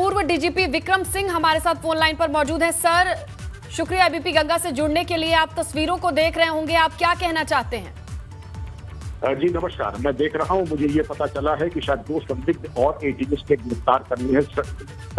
पूर्व डीजीपी विक्रम सिंह हमारे साथ फोन लाइन पर मौजूद हैं। सर, शुक्रिया एबीपी गंगा से जुड़ने के लिए। आप तस्वीरों को देख रहे होंगे, आप क्या कहना चाहते हैं? जी नमस्कार, मैं देख रहा हूं। मुझे ये पता चला है कि शायद 2 संदिग्ध और एटीएस के गिरफ्तार करने हैं,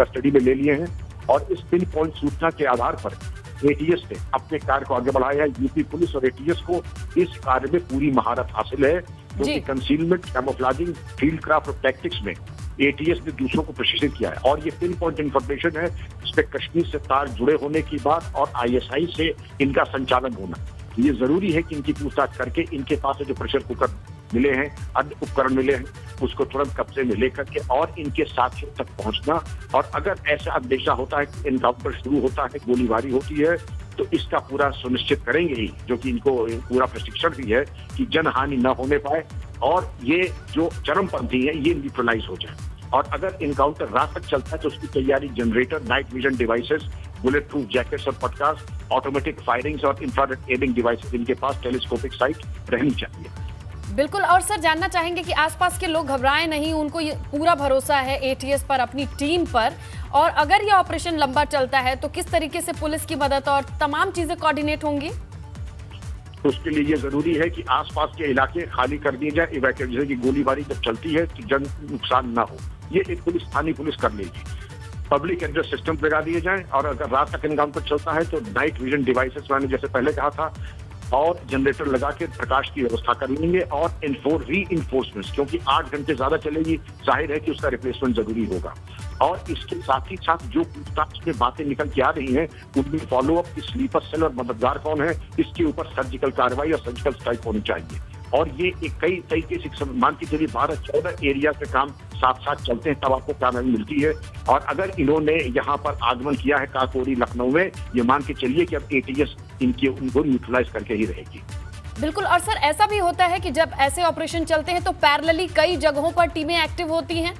कस्टडी में ले लिए हैं और इस पिन पॉइंट सूचना के आधार पर एटीएस ने अपने कार्य को आगे बढ़ाया है। यूपी पुलिस और एटीएस को इस कार्य में पूरी महारत हासिल है, क्योंकि कंसीलमेंट, कैमोफ्लेजिंग, फील्ड क्राफ्ट और टैक्टिक्स में एटीएस ने दूसरों को प्रशिक्षित किया है। और ये पिन पॉइंट इंफॉर्मेशन है, इसमें कश्मीर से तार जुड़े होने की बात और आईएसआई से इनका संचालन होना। ये जरूरी है कि इनकी पूछताछ करके इनके पास जो प्रेशर कुकर मिले हैं, अन्य उपकरण मिले हैं, उसको तुरंत कब्जे में लेकर के और इनके साथियों तक पहुंचना। और अगर ऐसा अंदेशा होता है कि इनकाउंटर शुरू होता है, गोलीबारी होती है, तो इसका पूरा सुनिश्चित करेंगे ही, जो कि इनको पूरा प्रशिक्षण भी है कि जनहानि न होने पाए और ये जो चरमपंथी है ये न्यूट्रलाइज हो जाए। और अगर इनकाउंटर रात तक चलता है तो उसकी तैयारी generator, night vision devices, bullet proof jackets और पटकास, ऑटोमेटिक फायरिंग्स और इंफ्रारेड एडिंग डिवाइसेस इनके पास टेलीस्कोपिक साइट रहनी चाहिए। बिल्कुल। और सर, जानना चाहेंगे कि आसपास के लोग घबराएं नहीं, उनको ये पूरा भरोसा है एटीएस पर, अपनी टीम पर। और अगर ये ऑपरेशन लंबा चलता है तो किस तरीके से पुलिस की मदद और तमाम चीजें कोऑर्डिनेट होंगी? उसके लिए ये जरूरी है कि आसपास के इलाके खाली कर दिए जाए, इवैक्यूएशन की गोलीबारी जब चलती है तो जन नुकसान ना हो, ये एक पुलिस, स्थानीय पुलिस कर लेगी। पब्लिक एड्रेस सिस्टम लगा दिए जाए और अगर रात तक इनकाउंटर चलता है तो नाइट विजन डिवाइसेस, मैंने जैसे पहले कहा था, और जनरेटर लगा के प्रकाश की व्यवस्था कर लेंगे। और री इन्फोर्समेंट, क्योंकि 8 घंटे ज्यादा चलेगी, जाहिर है कि उसका रिप्लेसमेंट जरूरी होगा। और इसके साथ ही साथ जो पूछताछ में बातें निकल के आ रही हैं, उनमें फॉलोअप की स्लीपर सेल और मददगार कौन है, इसके ऊपर सर्जिकल कार्रवाई और सर्जिकल स्ट्राइक होनी चाहिए। और ये एक कई तरीके से मान के चलिए 12-14 एरिया के काम साथ साथ चलते हैं, तब आपको कामयाबी मिलती है। और अगर इन्होंने यहाँ पर आगमन किया है काकोरी, लखनऊ में, ये मान के चलिए कि अब एटीएस उनको न्यूट्रलाइज करके ही रहेगी। बिल्कुल। और सर, ऐसा भी होता है कि जब ऐसे ऑपरेशन चलते हैं तो पैरेलली कई जगहों पर टीमें एक्टिव होती हैं?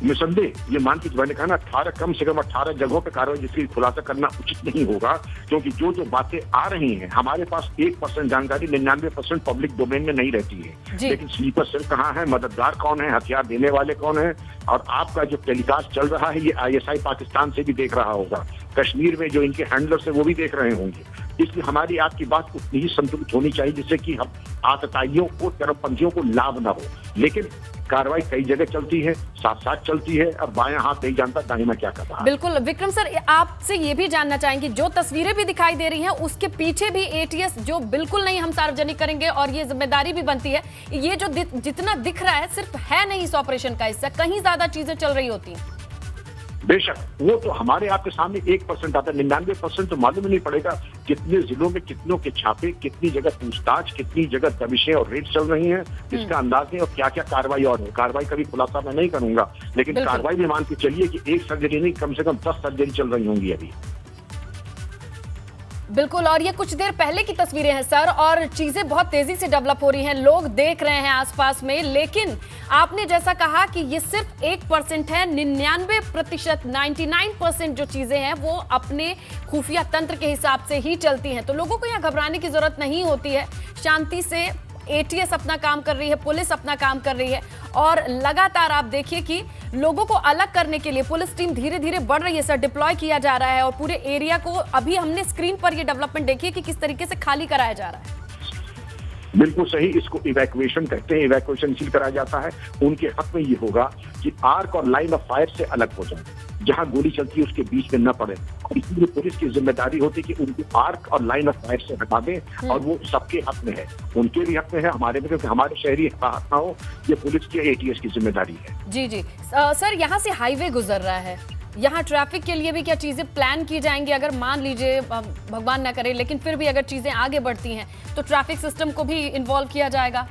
निसंदेह, ये मान के मैंने कहा ना, 18 कम से कम 18 जगहों पर कार्रवाई, जिसकी खुलासा करना उचित नहीं होगा, क्योंकि जो बातें आ रही हैं, हमारे पास 1% जानकारी 99% पब्लिक डोमेन में नहीं रहती है। लेकिन स्लीपर सेल कहाँ है, मददगार कौन है, हथियार देने वाले कौन है, और आपका जो टेलीकास्ट चल रहा है ये आईएसआई पाकिस्तान से भी देख रहा होगा, कश्मीर में जो इनके हैंडलर्स है वो भी देख रहे होंगे। इसलिए हमारी आपकी बात उतनी ही संतुलित होनी चाहिए जिससे कि हम आतताइयों को, चरमपंथियों को लाभ ना हो। लेकिन कार्रवाई कई जगह चलती है, साथ साथ चलती है। अब बायां हाथ नहीं जानता दाहिना क्या कर रहा है। बिल्कुल। विक्रम सर, आपसे ये भी जानना चाहेंगे, जो तस्वीरें भी दिखाई दे रही हैं उसके पीछे भी एटीएस, जो बिल्कुल नहीं हम सार्वजनिक करेंगे और ये जिम्मेदारी भी बनती है, ये जो जितना दिख रहा है सिर्फ है नहीं इस ऑपरेशन का हिस्सा, कहीं ज्यादा चीजें चल रही होती हैं। बेशक, वो तो हमारे आपके सामने 1% आता है, 99% तो मालूम ही नहीं पड़ेगा कितने जिलों में कितनों के छापे, कितनी जगह पूछताछ, कितनी जगह दबिशें और रेड चल रही हैं, इसका अंदाज नहीं। और क्या क्या कार्रवाई और है, कार्रवाई कभी खुलासा मैं नहीं करूंगा, लेकिन कार्रवाई में मान के चलिए कि एक सर्जरी नहीं, कम से कम 10 सर्जरी चल रही होंगी अभी। बिल्कुल। और ये कुछ देर पहले की तस्वीरें हैं सर, और चीजें बहुत तेजी से डेवलप हो रही हैं, लोग देख रहे हैं आसपास में। लेकिन आपने जैसा कहा कि ये सिर्फ 1% है, 99%, 99% जो चीजें हैं वो अपने खुफिया तंत्र के हिसाब से ही चलती हैं। तो लोगों को यहाँ घबराने की जरूरत नहीं होती है। शांति से एटीएस अपना काम कर रही है, पुलिस अपना काम कर रही है, और लगातार आप देखिए कि लोगों को अलग करने के लिए पुलिस टीम धीरे धीरे बढ़ रही है सर, डिप्लॉय किया जा रहा है। और पूरे एरिया को अभी हमने स्क्रीन पर ये डेवलपमेंट देखी है कि किस तरीके से खाली कराया जा रहा है। बिल्कुल सही, इसको इवैक्यूएशन कहते हैं। इवैक्यूएशन इसलिए कराया जाता है, उनके हक में ये होगा कि आर्क और लाइन ऑफ फायर से अलग हो जाए, जहां गोली चलती है उसके बीच में न पड़े। और इसलिए पुलिस की जिम्मेदारी होती है कि उनको आर्क और लाइन ऑफ फायर से हटा दें, और वो सबके हक में है, उनके भी हक में है, हमारे में, क्योंकि हमारे शहरी हक ना हो, ये पुलिस की एटीएस की जिम्मेदारी है। जी। सर, यहाँ से हाईवे गुजर रहा है, यहाँ ट्रैफिक के लिए भी क्या चीजें प्लान की जाएंगी? अगर मान लीजिए भगवान ना करे, लेकिन फिर भी अगर चीजें आगे बढ़ती हैं तो ट्रैफिक सिस्टम को भी इन्वॉल्व किया जाएगा?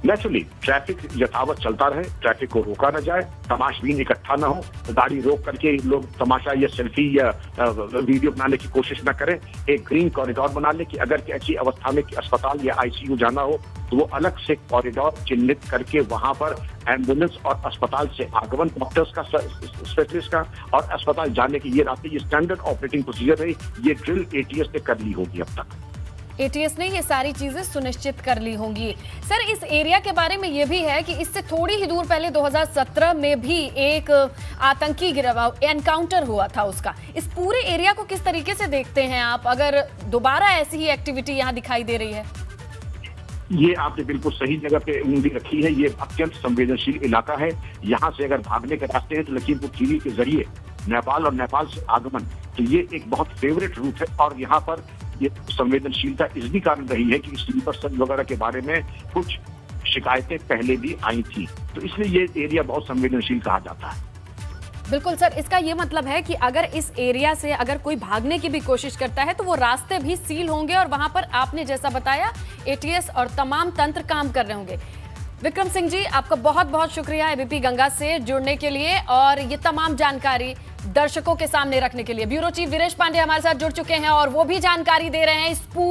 नेचुरली ट्रैफिक यथावत चलता रहे, ट्रैफिक को रोका न जाए, तमाशबीन इकट्ठा न हो, गाड़ी रोक करके लोग तमाशा या सेल्फी या वीडियो बनाने की कोशिश न करें। एक ग्रीन कॉरिडोर बना ले कि अगर ऐसी अवस्था में कि अस्पताल या आईसीयू जाना हो तो वो अलग से कॉरिडोर चिन्हित करके वहां पर एम्बुलेंस और अस्पताल से आगमन, डॉक्टर्स का, स्पेशलिस्ट का, और अस्पताल जाने की ये रास्ते, ये स्टैंडर्ड ऑपरेटिंग प्रोसीजर है। ये ड्रिल एटीएस ने कर ली होगी अब तक। एटीएस ने ये सारी चीजें सुनिश्चित कर ली होंगी। सर, इस एरिया के बारे में ये भी है कि इससे थोड़ी ही दूर पहले 2017 में भी एक आतंकी एनकाउंटर हुआ था उसका। इस पूरे एरिया को किस तरीके से देखते हैं आप, अगर दोबारा ऐसी ही एक्टिविटी यहाँ दिखाई दे रही है? ये आपने बिल्कुल सही जगह पे उंगली रखी है। ये अत्यंत संवेदनशील इलाका है। यहाँ से अगर भागने के रास्ते हैं तो लखीमपुर खीरी के जरिए नेपाल और नेपाल से आगमन, तो ये एक बहुत फेवरेट रूट है। और यहाँ पर ये संवेदनशीलता इसलिए कारण रही है कि स्लीपर सेल वगैरह के बारे में कुछ शिकायतें पहले भी आई थी, तो इसलिए ये एरिया बहुत संवेदनशील कहा जाता है। बिल्कुल सर, इसका ये मतलब है कि अगर इस एरिया से अगर कोई भागने की भी कोशिश करता है तो वो रास्ते भी सील होंगे और वहां पर आपने जैसा बताया एटीएस और तमाम तंत्र काम कर रहे होंगे। विक्रम सिंह जी, आपका बहुत बहुत शुक्रिया एबीपी गंगा से जुड़ने के लिए और ये तमाम जानकारी दर्शकों के सामने रखने के लिए। ब्यूरो चीफ वीरेश पांडे हमारे साथ जुड़ चुके हैं और वो भी जानकारी दे रहे हैं इस पूरे